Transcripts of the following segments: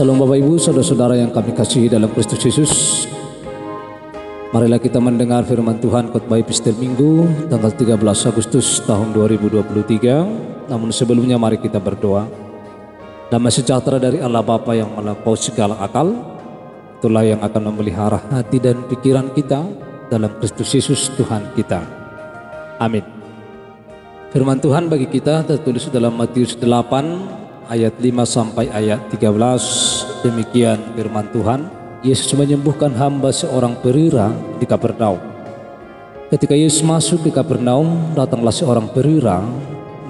Salam Bapak Ibu, saudara-saudara yang kami kasihi dalam Kristus Yesus. Marilah kita mendengar firman Tuhan khotbah Epistel Minggu tanggal 13 Agustus tahun 2023. Namun sebelumnya mari kita berdoa. Damai sejahtera dari Allah Bapa yang melampaui segala akal, itulah yang akan memelihara hati dan pikiran kita dalam Kristus Yesus Tuhan kita. Amin. Firman Tuhan bagi kita tertulis dalam Matius 8 ayat 5 sampai ayat 13. Demikian firman Tuhan. Yesus menyembuhkan hamba seorang perwira di Kapernaum. Ketika Yesus masuk di Kapernaum, datanglah seorang perwira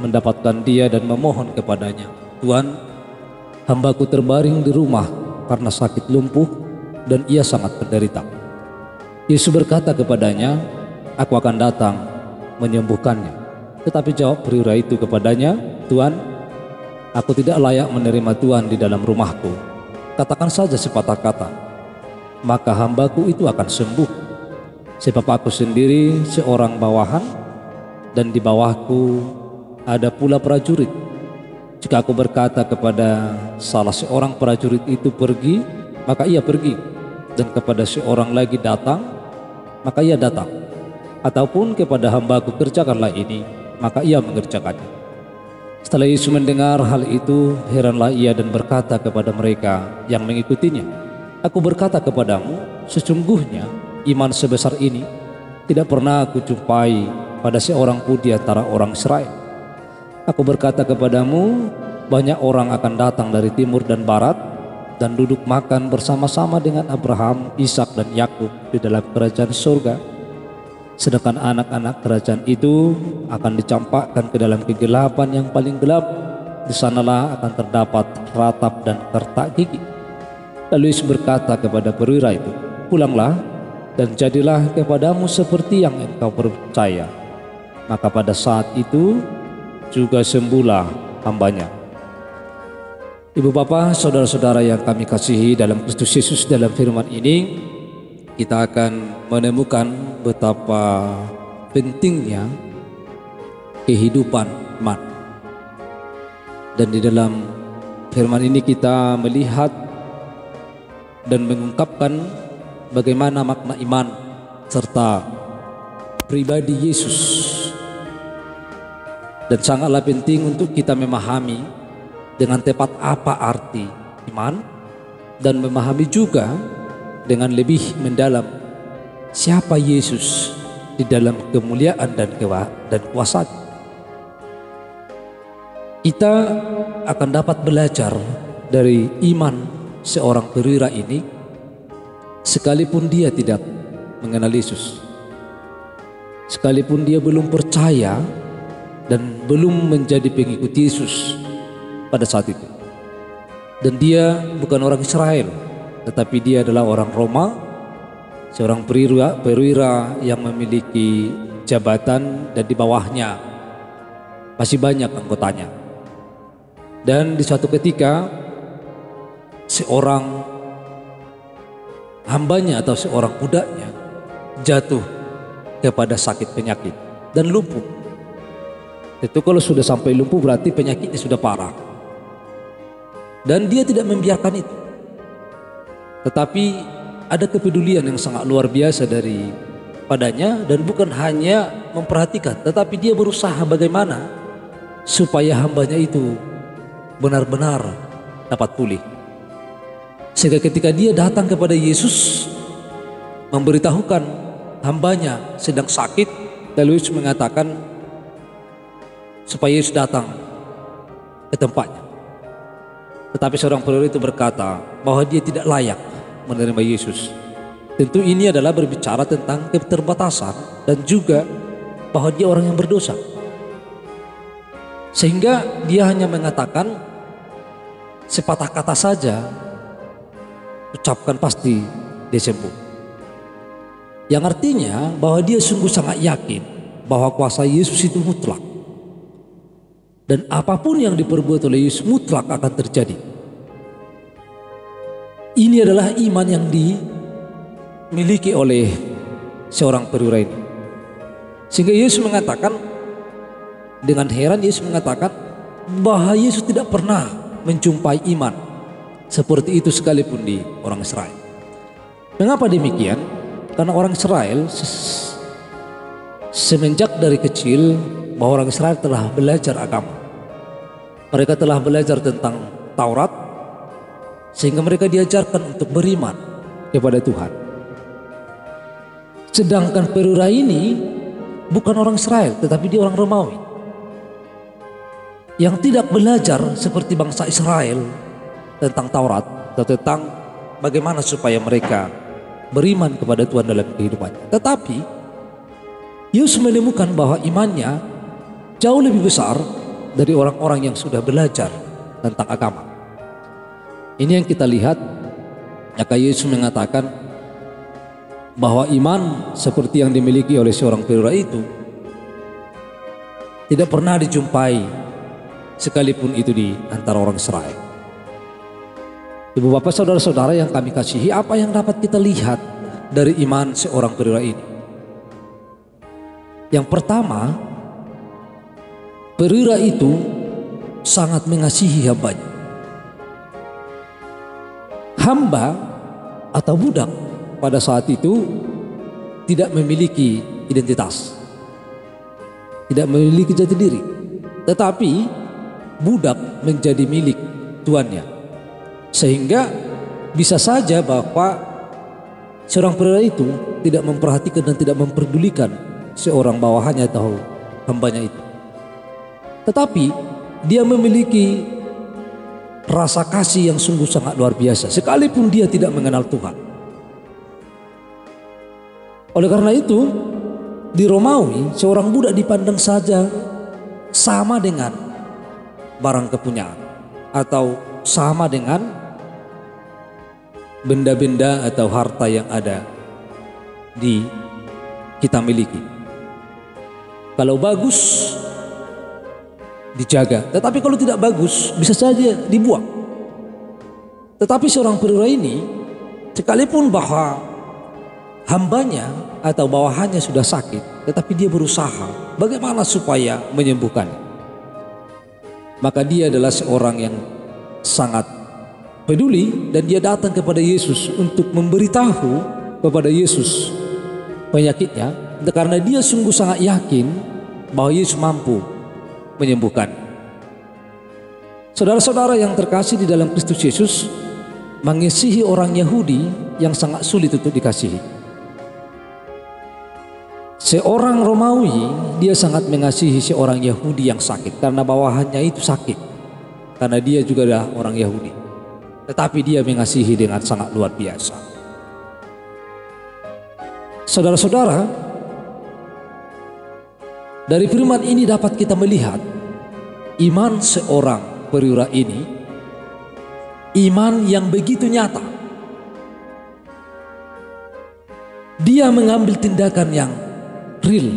mendapatkan dia dan memohon kepadanya, "Tuhan, hambaku terbaring di rumah karena sakit lumpuh dan ia sangat menderita." Yesus berkata kepadanya, "Aku akan datang menyembuhkannya." Tetapi jawab perwira itu kepadanya, "Tuhan, aku tidak layak menerima Tuhan di dalam rumahku. Katakan saja sepatah kata, maka hambaku itu akan sembuh. Sebab aku sendiri seorang bawahan, dan di bawahku ada pula prajurit. Jika aku berkata kepada salah seorang prajurit itu pergi, maka ia pergi. Dan kepada seorang lagi datang, maka ia datang. Ataupun kepada hambaku kerjakanlah ini, maka ia mengerjakannya." Setelah Yesus mendengar hal itu, heranlah ia dan berkata kepada mereka yang mengikutinya, "Aku berkata kepadamu, sesungguhnya iman sebesar ini tidak pernah aku jumpai pada seorang pun di antara orang Israel. Aku berkata kepadamu, banyak orang akan datang dari timur dan barat dan duduk makan bersama-sama dengan Abraham, Ishak dan Yakub di dalam kerajaan surga. Sedangkan anak-anak kerajaan itu akan dicampakkan ke dalam kegelapan yang paling gelap. Di sanalah akan terdapat ratap dan kertak gigi." Lalu Yesus berkata kepada perwira itu, "Pulanglah dan jadilah kepadamu seperti yang engkau percaya." Maka pada saat itu juga sembuhlah hambanya. Ibu Bapa, saudara-saudara yang kami kasihi dalam Kristus Yesus, dalam firman ini kita akan menemukan betapa pentingnya kehidupan iman. Dan di dalam firman ini kita melihat dan mengungkapkan bagaimana makna iman serta pribadi Yesus. Dan sangatlah penting untuk kita memahami dengan tepat apa arti iman, dan memahami juga dengan lebih mendalam siapa Yesus di dalam kemuliaan dan kuasa. Kita akan dapat belajar dari iman seorang perwira ini, sekalipun dia tidak mengenal Yesus, sekalipun dia belum percaya dan belum menjadi pengikut Yesus pada saat itu. Dan dia bukan orang Israel, tetapi dia adalah orang Roma, seorang perwira yang memiliki jabatan dan di bawahnya masih banyak anggotanya. Dan di suatu ketika seorang hambanya atau seorang budaknya jatuh kepada sakit penyakit dan lumpuh. Itu kalau sudah sampai lumpuh berarti penyakitnya sudah parah. Dan dia tidak membiarkan itu. Tetapi ada kepedulian yang sangat luar biasa dari padanya, dan bukan hanya memperhatikan, tetapi dia berusaha bagaimana supaya hambanya itu benar-benar dapat pulih. Sehingga ketika dia datang kepada Yesus memberitahukan hambanya sedang sakit, lalu Yesus mengatakan supaya Yesus datang ke tempatnya. Tetapi seorang perwira itu berkata bahwa dia tidak layak menerima Yesus. Tentu ini adalah berbicara tentang keterbatasan dan juga bahwa dia orang yang berdosa. Sehingga dia hanya mengatakan sepatah kata saja, ucapkan pasti dia sembuh. Yang artinya bahwa dia sungguh sangat yakin bahwa kuasa Yesus itu mutlak. Dan apapun yang diperbuat oleh Yesus mutlak akan terjadi. Ini adalah iman yang dimiliki oleh seorang perwira ini. Sehingga Yesus mengatakan, dengan heran Yesus mengatakan bahwa Yesus tidak pernah menjumpai iman seperti itu sekalipun di orang Israel. Mengapa demikian? Karena orang Israel semenjak dari kecil bahwa orang Israel telah belajar agama. Mereka telah belajar tentang Taurat sehingga mereka diajarkan untuk beriman kepada Tuhan. Sedangkan perwira ini bukan orang Israel tetapi dia orang Romawi yang tidak belajar seperti bangsa Israel tentang Taurat atau tentang bagaimana supaya mereka beriman kepada Tuhan dalam kehidupannya. Tetapi Yesus menemukan bahwa imannya jauh lebih besar dari orang-orang yang sudah belajar tentang agama. Ini yang kita lihat, maka Yesus mengatakan bahwa iman seperti yang dimiliki oleh seorang perwira itu tidak pernah dijumpai sekalipun itu di antara orang Israel. Ibu bapak saudara-saudara yang kami kasihi, apa yang dapat kita lihat dari iman seorang perwira ini? Yang pertama, perwira itu sangat mengasihi hambanya. Hamba atau budak pada saat itu tidak memiliki identitas, tidak memiliki jati diri, tetapi budak menjadi milik tuannya, sehingga bisa saja bahwa seorang perwira itu tidak memperhatikan dan tidak memperdulikan seorang bawahannya atau hambanya itu, tetapi dia memiliki rasa kasih yang sungguh sangat luar biasa sekalipun dia tidak mengenal Tuhan. Oleh karena itu di Romawi seorang budak dipandang saja sama dengan barang kepunyaan atau sama dengan benda-benda atau harta yang ada di kita miliki. Kalau bagus dijaga, tetapi kalau tidak bagus bisa saja dibuang. Tetapi seorang perwira ini sekalipun bahwa hambanya atau bawahannya sudah sakit, tetapi dia berusaha bagaimana supaya menyembuhkannya. Maka dia adalah seorang yang sangat peduli dan dia datang kepada Yesus untuk memberitahu kepada Yesus penyakitnya, karena dia sungguh sangat yakin bahwa Yesus mampu menyembuhkan. Saudara-saudara yang terkasih di dalam Kristus Yesus, mengasihi orang Yahudi yang sangat sulit untuk dikasihi. Seorang Romawi dia sangat mengasihi seorang Yahudi yang sakit karena bawahannya itu sakit, karena dia juga adalah orang Yahudi, tetapi dia mengasihi dengan sangat luar biasa. Saudara-saudara, dari firman ini dapat kita melihat iman seorang perwira ini, iman yang begitu nyata. Dia mengambil tindakan yang real,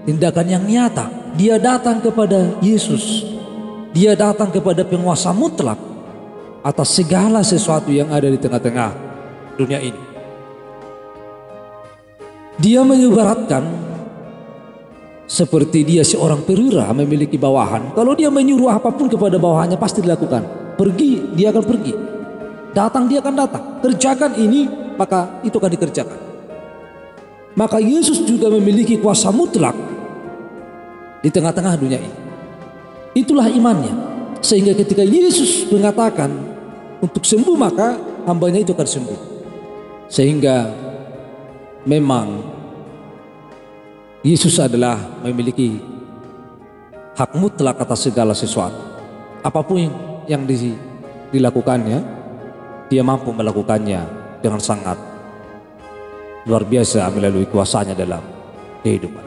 tindakan yang nyata. Dia datang kepada Yesus, dia datang kepada penguasa mutlak atas segala sesuatu yang ada di tengah-tengah dunia ini. Dia mengibaratkan seperti dia seorang perwira memiliki bawahan. Kalau dia menyuruh apapun kepada bawahannya pasti dilakukan. Pergi, dia akan pergi. Datang, dia akan datang. Kerjakan ini, maka itu akan dikerjakan. Maka Yesus juga memiliki kuasa mutlak di tengah-tengah dunia ini. Itulah imannya. Sehingga ketika Yesus mengatakan untuk sembuh, maka hambanya itu akan sembuh. Sehingga memang Yesus adalah memiliki hak mutlak atas segala sesuatu. Apapun yang dilakukannya, dia mampu melakukannya dengan sangat luar biasa melalui kuasanya dalam kehidupan.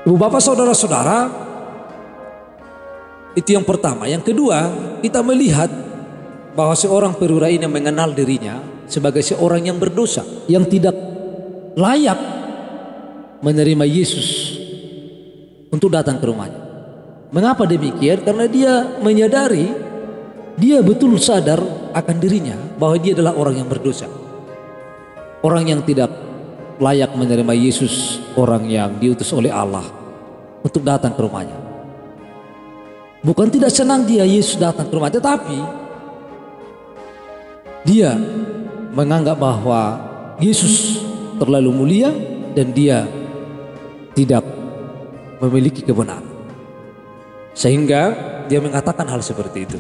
Ibu bapak saudara-saudara, itu yang pertama. Yang kedua, kita melihat bahwa seorang perwira ini mengenal dirinya sebagai seorang yang berdosa, yang tidak layak menerima Yesus untuk datang ke rumahnya. Mengapa demikian? Karena dia menyadari, dia betul sadar akan dirinya bahwa dia adalah orang yang berdosa, orang yang tidak layak menerima Yesus, orang yang diutus oleh Allah untuk datang ke rumahnya. Bukan tidak senang dia Yesus datang ke rumah, tetapi Dia menganggap bahwa Yesus terlalu mulia dan dia tidak memiliki kebenaran, sehingga dia mengatakan hal seperti itu.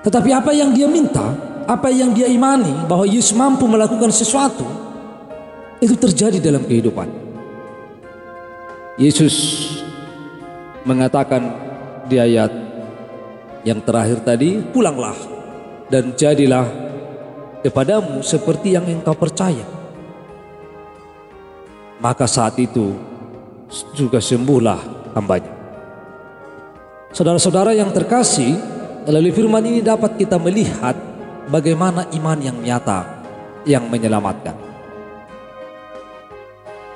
Tetapi apa yang dia minta, apa yang dia imani bahwa Yesus mampu melakukan sesuatu, itu terjadi dalam kehidupan. Yesus mengatakan di ayat yang terakhir tadi, pulanglah dan jadilah kepadamu seperti yang engkau percaya. Maka saat itu juga sembuhlah hambanya. Saudara-saudara yang terkasih, melalui firman ini dapat kita melihat bagaimana iman yang nyata yang menyelamatkan.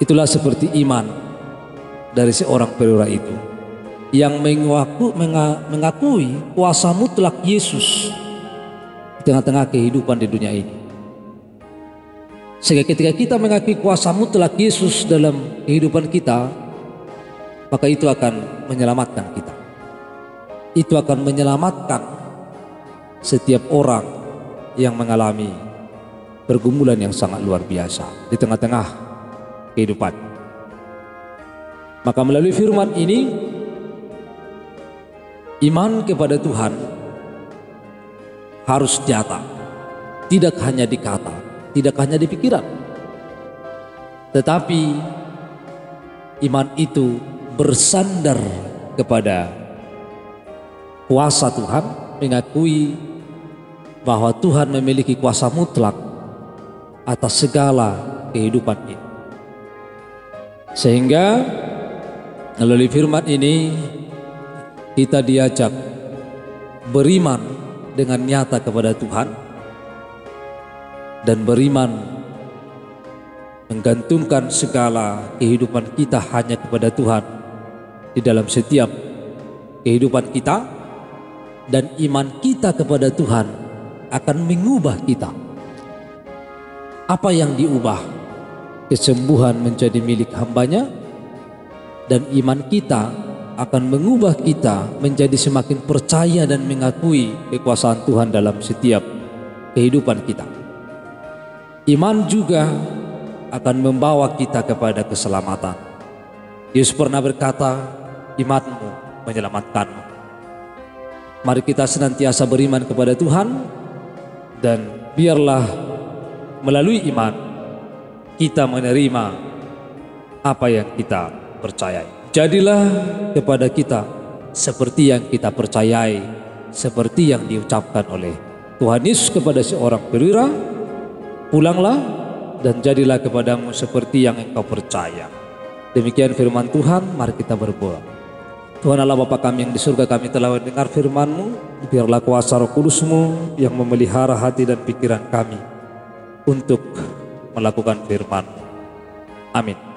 Itulah seperti iman dari seorang perwira itu yang mengakui kuasa mutlak Yesus di tengah-tengah kehidupan di dunia ini. Sehingga ketika kita mengakui kuasa mutlak Yesus dalam kehidupan kita, maka itu akan menyelamatkan kita. Itu akan menyelamatkan setiap orang yang mengalami pergumulan yang sangat luar biasa di tengah-tengah kehidupan. Maka melalui firman ini, iman kepada Tuhan harus nyata, tidak hanya di kata, tidak hanya di pikiran, tetapi iman itu bersandar kepada kuasa Tuhan, mengakui bahwa Tuhan memiliki kuasa mutlak atas segala kehidupan ini. Sehingga melalui firman ini kita diajak beriman dengan nyata kepada Tuhan dan beriman menggantungkan segala kehidupan kita hanya kepada Tuhan di dalam setiap kehidupan kita. Dan iman kita kepada Tuhan akan mengubah kita. Apa yang diubah? Kesembuhan menjadi milik hambanya, dan iman kita akan mengubah kita menjadi semakin percaya dan mengakui kekuasaan Tuhan dalam setiap kehidupan kita. Iman juga akan membawa kita kepada keselamatan. Yesus pernah berkata, imanmu menyelamatkanmu. Mari kita senantiasa beriman kepada Tuhan, dan biarlah melalui iman kita menerima apa yang kita percayai. Jadilah kepada kita seperti yang kita percayai, seperti yang diucapkan oleh Tuhan Yesus kepada seorang perwira, pulanglah dan jadilah kepadamu seperti yang engkau percaya. Demikian firman Tuhan, mari kita berdoa. Tuhan Allah Bapa kami yang di surga, kami telah mendengar firman-Mu. Biarlah kuasa Roh Kudus-Mu yang memelihara hati dan pikiran kami untuk melakukan firman-Mu. Amin.